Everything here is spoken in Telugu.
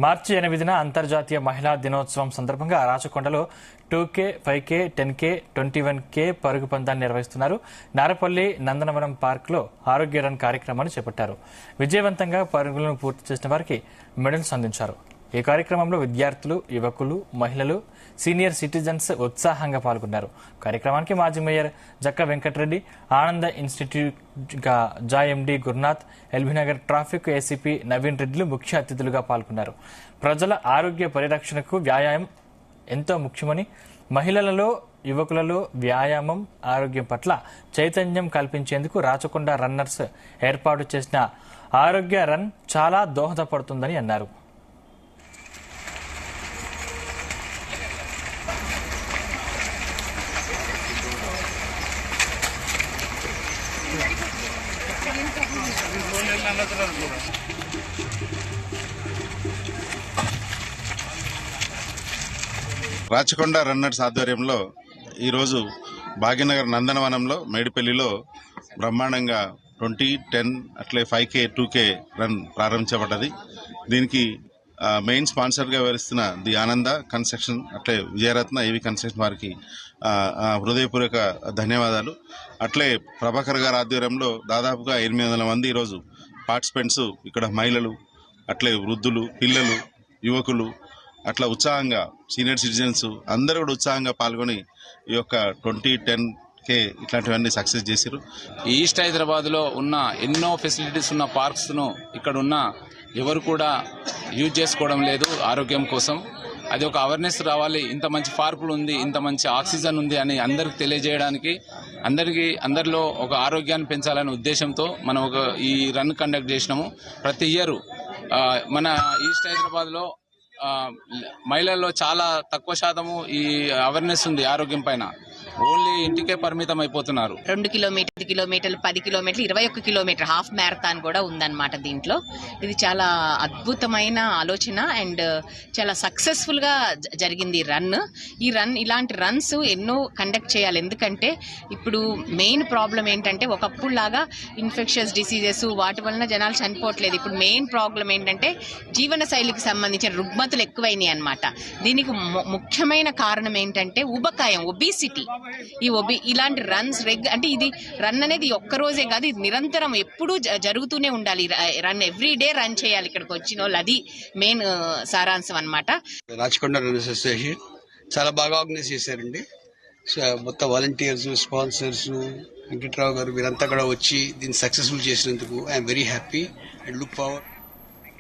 మార్చి 8న అంతర్జాతీయ మహిళా దినోత్సవం సందర్భంగా రాచకొండలో 2K, 5K, 10K, 21K పరుగు పందాన్ని నిర్వహిస్తున్నారు. నారపల్లి నందనవనం పార్కులో ఆరోగ్య రన్ కార్యక్రమాన్ని చేపట్టారు. విజయవంతంగా పరుగులను పూర్తి చేసిన వారికి మెడల్స్ అందించారు. ఈ కార్యక్రమంలో విద్యార్థులు, యువకులు, మహిళలు, సీనియర్ సిటిజన్స్ ఉత్సాహంగా పాల్గొన్నారు. కార్యక్రమానికి మాజీ మేయర్ జక్క వెంకటరెడ్డి, ఆనంద ఇన్స్టిట్యూట్ జాయ్ ఎండి గురునాథ్, ఎల్బీనగర్ ట్రాఫిక్ ఏసీపీ నవీన్ రెడ్డిలు ముఖ్య అతిథులుగా పాల్గొన్నారు. ప్రజల ఆరోగ్య పరిరక్షణకు వ్యాయామం ఎంతో ముఖ్యమని, మహిళలలో, యువకులలో వ్యాయామం, ఆరోగ్యం పట్ల చైతన్యం కల్పించేందుకు రాచకొండ రన్నర్స్ ఏర్పాటు చేసిన ఆరోగ్య రన్ చాలా దోహదపడుతుందని అన్నారు. రాచకొండ రన్నర్స్ ఆధ్వర్యంలో ఈరోజు భాగ్యనగర్ నందనవనంలో మేడిపల్లిలో బ్రహ్మాండంగా 20, 10 అట్లే 5K, 2K రన్ ప్రారంభించబడ్డది. దీనికి మెయిన్ స్పాన్సర్గా వ్యవహరిస్తున్న ది ఆనంద కన్స్ట్రక్షన్ అట్లే విజయరత్న ఏవి కన్స్ట్రక్షన్ వారికి హృదయపూర్వక ధన్యవాదాలు. అట్లే ప్రభాకర్ గారి ఆధ్వర్యంలో దాదాపుగా 800 మంది ఈరోజు పార్టిసిపెంట్స్, ఇక్కడ మహిళలు, అట్లే వృద్ధులు, పిల్లలు, యువకులు అట్లా ఉత్సాహంగా సీనియర్ సిటిజన్స్ అందరూ కూడా ఉత్సాహంగా పాల్గొని ఈ యొక్క 20, 10K ఇట్లాంటివన్నీ సక్సెస్ చేశారు. ఈస్ట్ హైదరాబాద్ లో ఉన్న ఎన్నో ఫెసిలిటీస్ ఉన్న పార్క్స్ ను ఇక్కడ ఉన్న ఎవరు కూడా యూజ్ చేసుకోవడం లేదు ఆరోగ్యం కోసం. అది ఒక అవేర్నెస్ రావాలి. ఇంత మంచి పార్కులు ఉంది, ఇంత మంచి ఆక్సిజన్ ఉంది అని అందరికి తెలియజేయడానికి, అందరిలో ఒక ఆరోగ్యాన్ని పెంచాలనే ఉద్దేశంతో మనం ఈ రన్ కండక్ట్ చేసినాము. ప్రతి ఇయర్ మన ఈస్ట్ హైదరాబాద్ లో మహిళల్లో చాలా తక్కువ శాతము ఈ అవేర్నెస్ ఉంది ఆరోగ్యం పైన. ఓన్లీ ఇంటికే పరిమితం అయిపోతున్నారు. 2 కిలోమీటర్లు, 10 కిలోమీటర్లు, 21 కిలోమీటర్ హాఫ్ మ్యారథాన్ కూడా ఉందన్నమాట దీంట్లో. ఇది చాలా అద్భుతమైన ఆలోచన అండ్ చాలా సక్సెస్ఫుల్ గా జరిగింది ఈ రన్. ఇలాంటి రన్స్ ఎన్నో కండక్ట్ చేయాలి. ఎందుకంటే ఇప్పుడు మెయిన్ ప్రాబ్లం ఏంటంటే ఒకప్పుడు లాగా ఇన్ఫెక్షన్స్ డిసీజెస్ వాటి వలన జనాలు చనిపోవట్లేదు. ఇప్పుడు మెయిన్ ప్రాబ్లం ఏంటంటే జీవన శైలికి సంబంధించిన రుగ్మతులు ఎక్కువైనాయి అన్నమాట. దీనికి ముఖ్యమైన కారణం ఏంటంటే ఉబకాయం, ఒబిసిటీ. ఇలాంటి రన్స్ అంటే ఇది రన్ అనేది ఒక్క రోజే కాదు, ఇది నిరంతరం ఎప్పుడూ జరుగుతూనే ఉండాలి. రన్ ఎవ్రీ డే రన్ చేయాలి ఇక్కడికి వచ్చిన వాళ్ళు. అది మెయిన్ సారాంశం అన్నమాట. రాచకొండ రన్నర్స్ అసోసియేషన్ చాలా బాగా ఆర్గనైజ్ చేశారండి. మొత్తం వాలంటీర్స్, స్పాన్సర్స్, వెంకట్రావు గారు వీరంతా కూడా వచ్చి దీన్ని సక్సెస్ఫుల్ చేసినందుకు I'm very happy and look forward.